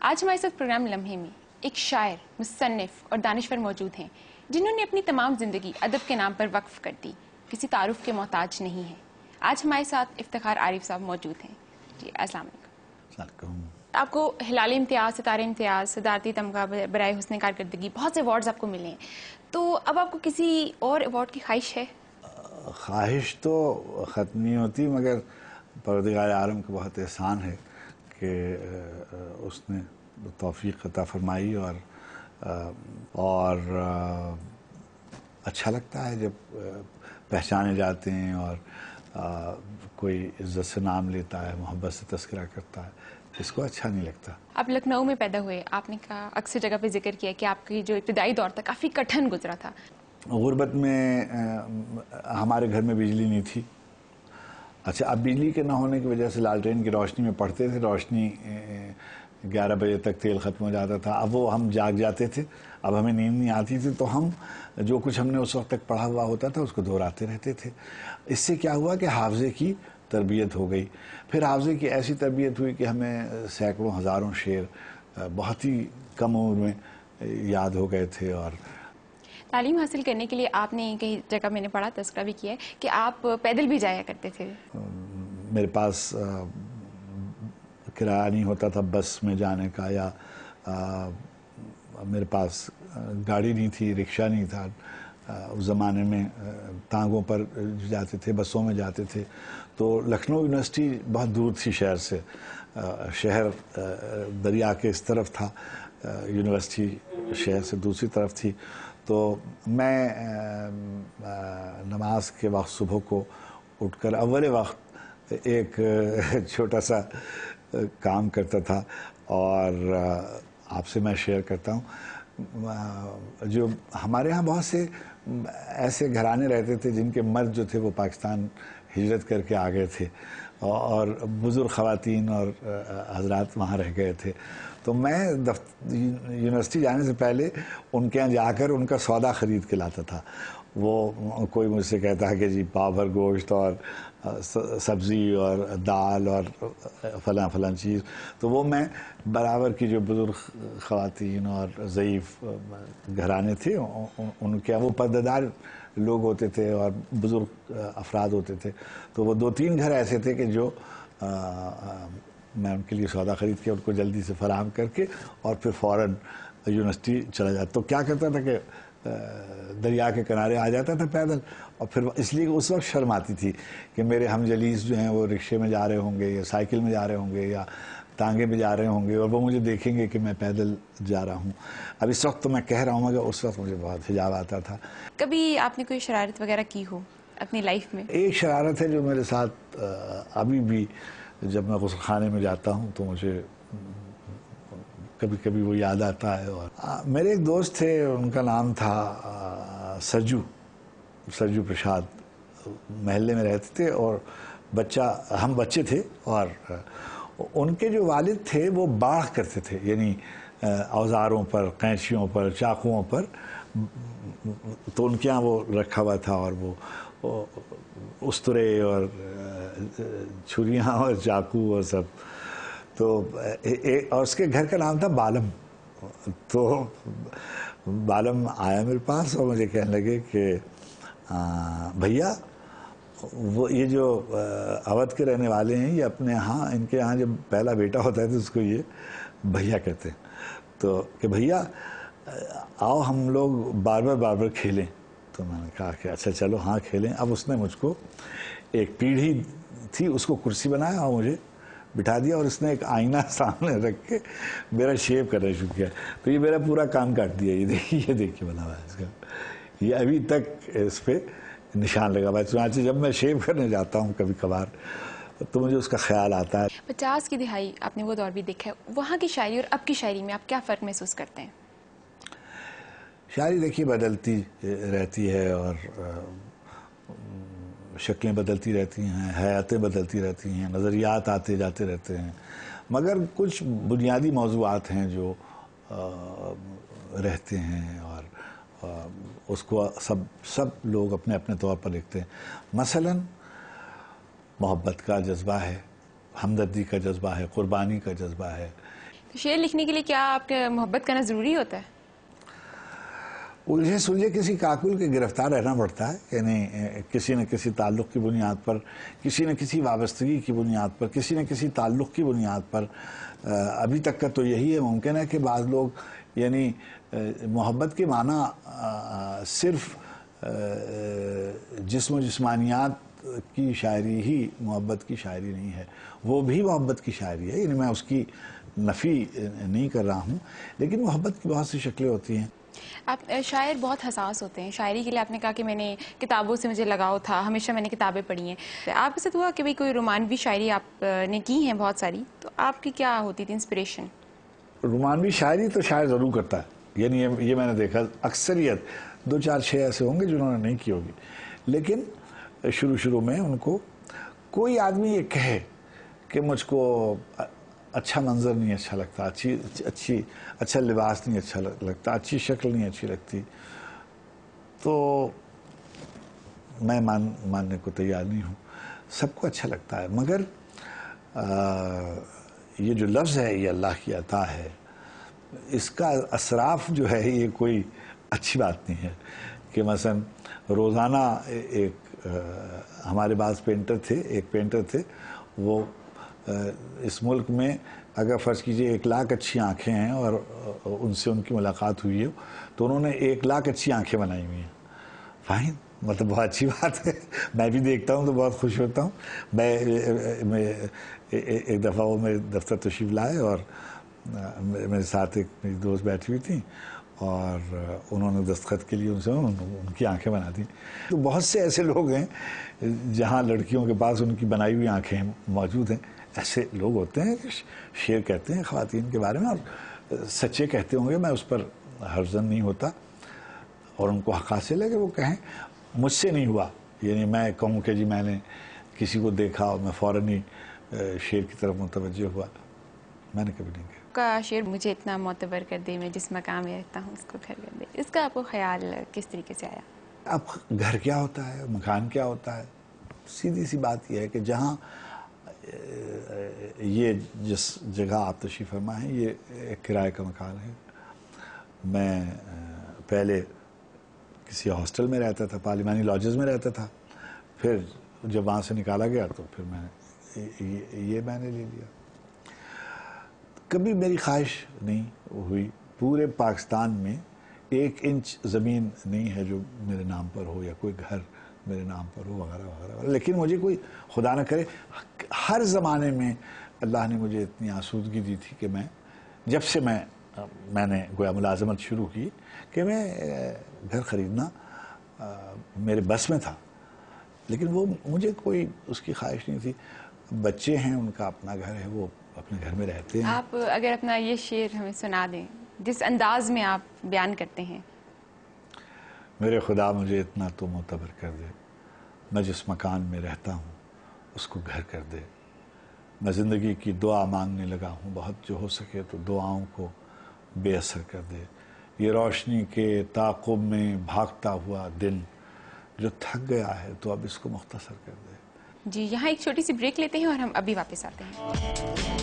آج ہمارے ساتھ پروگرام لمحے میں ایک شاعر، مصنف اور دانشور موجود ہیں جنہوں نے اپنی تمام زندگی ادب کے نام پر وقف کر دی، کسی تعارف کے محتاج نہیں ہیں۔ آج ہمارے ساتھ افتخار عارف صاحب موجود ہیں۔ جی السلام علیکم۔ آپ کو ہلال امتیاز، ستارے امتیاز، صدارتی تمغہ برائے حسن کارکردگی، بہت سے ایوارڈز آپ کو ملے ہیں، تو اب آپ کو کسی اور ایوارڈ کی خواہش ہے؟ خواہش تو ختم نہیں ہوتی، مگر پروردگار عالم کا بہت احسان ہے کہ اس نے توفیق عطا فرمائی اور اچھا لگتا ہے جب پہچانے جاتے ہیں اور کوئی عزت سے نام لیتا ہے، محبت سے تذکرہ کرتا ہے، اس کو اچھا نہیں لگتا۔ آپ لکھنؤ میں پیدا ہوئے، آپ نے کہا اکثر جگہ پہ ذکر کیا کہ آپ کی جو ابتدائی دور تھا کافی کٹھن گزرا تھا۔ غربت میں ہمارے گھر میں بجلی نہیں تھی۔ اچھا، اب بجلی کے نہ ہونے کی وجہ سے لالٹین کی روشنی میں پڑھتے تھے، روشنی 11 بجے تک تیل ختم ہو جاتا تھا، اب وہ ہم جاگ جاتے تھے، اب ہمیں نیند نہیں آتی تھی، تو ہم جو کچھ ہم نے اس وقت تک پڑھا ہوا ہوتا تھا اس کو دہراتے رہتے تھے۔ اس سے کیا ہوا کہ حافظے کی تربیت ہو گئی، پھر حافظے کی ایسی تربیت ہوئی کہ ہمیں سینکڑوں ہزاروں شعر بہت ہی کم عمر میں یاد ہو گئے تھے۔ اور تعلیم حاصل کرنے کے لیے آپ نے کئی جگہ میں نے پڑھا، تذکرہ بھی کیا ہے کہ آپ پیدل بھی جایا کرتے تھے۔ میرے پاس کرایہ نہیں ہوتا تھا بس میں جانے کا، یا میرے پاس گاڑی نہیں تھی، رکشہ نہیں تھا، اس زمانے میں ٹانگوں پر جاتے تھے، بسوں میں جاتے تھے۔ تو لکھنؤ یونیورسٹی بہت دور تھی شہر سے، شہر دریا کے اس طرف تھا، یونیورسٹی شہر سے دوسری طرف تھی۔ تو میں نماز کے وقت صبح کو اٹھ کر اول وقت ایک چھوٹا سا کام کرتا تھا، اور آپ سے میں شیئر کرتا ہوں۔ جو ہمارے ہاں بہت سے ایسے گھرانے رہتے تھے جن کے مرد جو تھے وہ پاکستان ہجرت کر کے آ گئے تھے، اور بزرگ خواتین اور حضرات وہاں رہ گئے تھے۔ تو میں یونیورسٹی جانے سے پہلے ان کے یہاں جا کر ان کا سودا خرید کے لاتا تھا۔ وہ کوئی مجھ سے کہتا ہے کہ جی پاؤ بھر گوشت اور سبزی اور دال اور فلاں چیز، تو وہ میں برابر کی جو بزرگ خواتین اور ضعیف گھرانے تھے ان کے وہ پردہ دار لوگ ہوتے تھے اور بزرگ افراد ہوتے تھے، تو وہ 2-3 گھر ایسے تھے کہ جو میں ان کے لیے سودا خرید کے ان کو جلدی سے فراہم کر کے اور پھر فوراً یونیورسٹی چلا جاتا۔ تو کیا کرتا تھا کہ دریا کے کنارے آ جاتا تھا پیدل، اور پھر اس لیے اس وقت شرم آتی تھی کہ میرے ہم جلیس جو ہیں وہ رکشے میں جا رہے ہوں گے یا سائیکل میں جا رہے ہوں گے یا ٹانگے میں جا رہے ہوں گے، اور وہ مجھے دیکھیں گے کہ میں پیدل جا رہا ہوں۔ اب اس وقت تو میں کہہ رہا ہوں مگر اس وقت مجھے بہت حجاب آتا تھا۔ کبھی آپ نے کوئی شرارت وغیرہ کی ہو اپنی لائف میں؟ ایک شرارت ہے جو میرے ساتھ ابھی بھی جب میں غسل خانے میں جاتا ہوں تو مجھے کبھی کبھی وہ یاد آتا ہے۔ اور میرے ایک دوست تھے، ان کا نام تھا سرجو پرشاد، محلے میں رہتے تھے، اور ہم بچے تھے، اور ان کے جو والد تھے وہ باڑ کرتے تھے، یعنی اوزاروں پر، قینچیوں پر، چاقوؤں پر، تو ان کے یہاں وہ رکھا ہوا تھا، اور وہ استرے اور چھریاں اور چاقو اور سب، تو اور اس کے گھر کا نام تھا بالم۔ تو بالم آیا میرے پاس اور مجھے کہنے لگے کہ بھیا، وہ یہ جو اودھ کے رہنے والے ہیں یہ اپنے ہاں، ان کے یہاں جب پہلا بیٹا ہوتا ہے تو اس کو یہ بھیا کہتے ہیں، تو کہ بھیا آؤ ہم لوگ بار کھیلیں۔ تو میں نے کہا کہ اچھا چلو ہاں کھیلیں۔ اب اس نے مجھ کو ایک پیڑھی تھی، اس کو کرسی بنایا اور مجھے بٹھا دیا، اور اس نے ایک آئینہ سامنے رکھ کے میرا شیپ کرنا شروع کیا، تو یہ میرا پورا کام کاٹ دیا۔ یہ دیکھیے بنا ہوا ہے اس کا، یہ ابھی تک اس پہ نشان لگا ہوا ہے۔ چنانچہ جب میں شیپ کرنے جاتا ہوں کبھی کبھار تو مجھے اس کا خیال آتا ہے۔ 50 کی دہائی آپ نے وہ دور بھی دیکھا ہے، وہاں کی شاعری اور اب کی شاعری میں آپ کیا فرق محسوس کرتے ہیں؟ شاعری دیکھیے بدلتی رہتی ہے، اور شکلیں بدلتی رہتی ہیں، حیاتیں بدلتی رہتی ہیں، نظریات آتے جاتے رہتے ہیں، مگر کچھ بنیادی موضوعات ہیں جو رہتے ہیں، اور اس کو سب لوگ اپنے اپنے طور پر لکھتے ہیں۔ مثلا محبت کا جذبہ ہے، ہمدردی کا جذبہ ہے، قربانی کا جذبہ ہے، تو شعر لکھنے کے لیے کیا آپ کے محبت کرنا ضروری ہوتا ہے؟ الجھے سلجھے کسی کاکل کے گرفتار رہنا پڑتا ہے، یعنی کسی نہ کسی تعلق کی بنیاد پر، کسی نہ کسی وابستگی کی بنیاد پر، کسی نہ کسی تعلق کی بنیاد پر. ابھی تک کا تو یہی ہے. ممکن ہے کہ بعض لوگ یعنی محبت کے معنی صرف جسم و جسمانیات کی شاعری ہی محبت کی شاعری نہیں ہے، وہ بھی محبت کی شاعری ہے. یعنی میں اس کی نفی نہیں کر رہا ہوں، لیکن محبت کی بہت سی شکلیں ہوتی ہیں. آپ شاعر بہت حساس ہوتے ہیں. شاعری کے لیے آپ نے کہا کہ میں نے کتابوں سے مجھے لگاؤ تھا، ہمیشہ میں نے کتابیں پڑھی ہیں. آپ کے ساتھ ہوا کہ کوئی رومانوی شاعری آپ نے کی ہیں بہت ساری، تو آپ کی کیا ہوتی تھی انسپریشن؟ رومانوی شاعری تو شاعر ضرور کرتا ہے، یعنی یہ میں نے دیکھا. اکثریت 2-4-6 ایسے ہوں گے جنہوں نے نہیں کی ہوگی، لیکن شروع میں ان کو کوئی آدمی یہ کہے کہ مجھ کو اچھا منظر نہیں اچھا لگتا، اچھا لباس نہیں اچھا لگتا، اچھی شکل نہیں اچھی لگتی، تو میں ماننے کو تیار نہیں ہوں. سب کو اچھا لگتا ہے، مگر یہ جو لفظ ہے یہ اللہ کی عطا ہے. اس کا اسراف جو ہے یہ کوئی اچھی بات نہیں ہے. کہ مثلا روزانہ ایک ہمارے پاس ایک پینٹر تھے، وہ اس ملک میں اگر فرض کیجئے 1 لاکھ اچھی آنکھیں ہیں اور ان سے ان کی ملاقات ہوئی ہے تو انہوں نے 1 لاکھ اچھی آنکھیں بنائی ہوئی ہیں. فائن، مطلب بہت اچھی بات ہے. میں بھی دیکھتا ہوں تو بہت خوش ہوتا ہوں. میں ایک دفعہ وہ میرے دفتر تشریف لائے اور میرے ساتھ ایک میری دوست بیٹھی ہوئی تھیں اور انہوں نے دستخط کے لیے ان کی آنکھیں بنا دیں. تو بہت سے ایسے لوگ ہیں جہاں لڑکیوں کے پاس ان کی بنائی ہوئی آنکھیں موجود ہیں. ایسے لوگ ہوتے ہیں کہ شعر کہتے ہیں خواتین کے بارے میں، اور سچے کہتے ہوں گے، میں اس پر حرزن نہیں ہوتا، اور ان کو حق حاصل ہے کہ وہ کہیں. مجھ سے نہیں ہوا، یعنی میں کہوں کہ جی میں نے کسی کو دیکھا اور میں فوراً ہی شعر کی طرف متوجہ ہوا، میں نے کبھی نہیں کہا. کا شعر مجھے اتنا معتبر کر دے، میں جس مقام میں رہتا ہوں اس کو گھر کر دے، اس کا آپ کو خیال کس طریقے سے آیا؟ اب گھر کیا ہوتا ہے، مکان کیا ہوتا ہے؟ سیدھی سی بات یہ ہے کہ جہاں یہ جس جگہ آپ تشریف فرما ہیں یہ ایک کرائے کا مکان ہے. میں پہلے کسی ہاسٹل میں رہتا تھا، پارلیمانی لاجز میں رہتا تھا، پھر جب وہاں سے نکالا گیا تو پھر میں نے لے لیا. کبھی میری خواہش نہیں ہوئی، پورے پاکستان میں 1 انچ زمین نہیں ہے جو میرے نام پر ہو یا کوئی گھر میرے نام پر ہو وغیرہ وغیرہ. لیکن مجھے کوئی خدا نہ کرے، ہر زمانے میں اللہ نے مجھے اتنی آسودگی دی تھی کہ جب سے میں نے گویا ملازمت شروع کی کہ میں گھر خریدنا میرے بس میں تھا، لیکن وہ مجھے کوئی اس کی خواہش نہیں تھی. بچے ہیں، ان کا اپنا گھر ہے، وہ اپنے گھر میں رہتے ہیں. آپ اگر اپنا یہ شعر ہمیں سنا دیں جس انداز میں آپ بیان کرتے ہیں. میرے خدا مجھے اتنا تو معتبر کر دے، میں جس مکان میں رہتا ہوں اس کو گھر کر دے. میں زندگی کی دعا مانگنے لگا ہوں، بہت جو ہو سکے تو دعاؤں کو بے اثر کر دے. یہ روشنی کے تعاقب میں بھاگتا ہوا دن جو تھک گیا ہے تو اب اس کو مختصر کر دے. جی، یہاں ایک چھوٹی سی بریک لیتے ہیں اور ہم ابھی واپس آتے ہیں.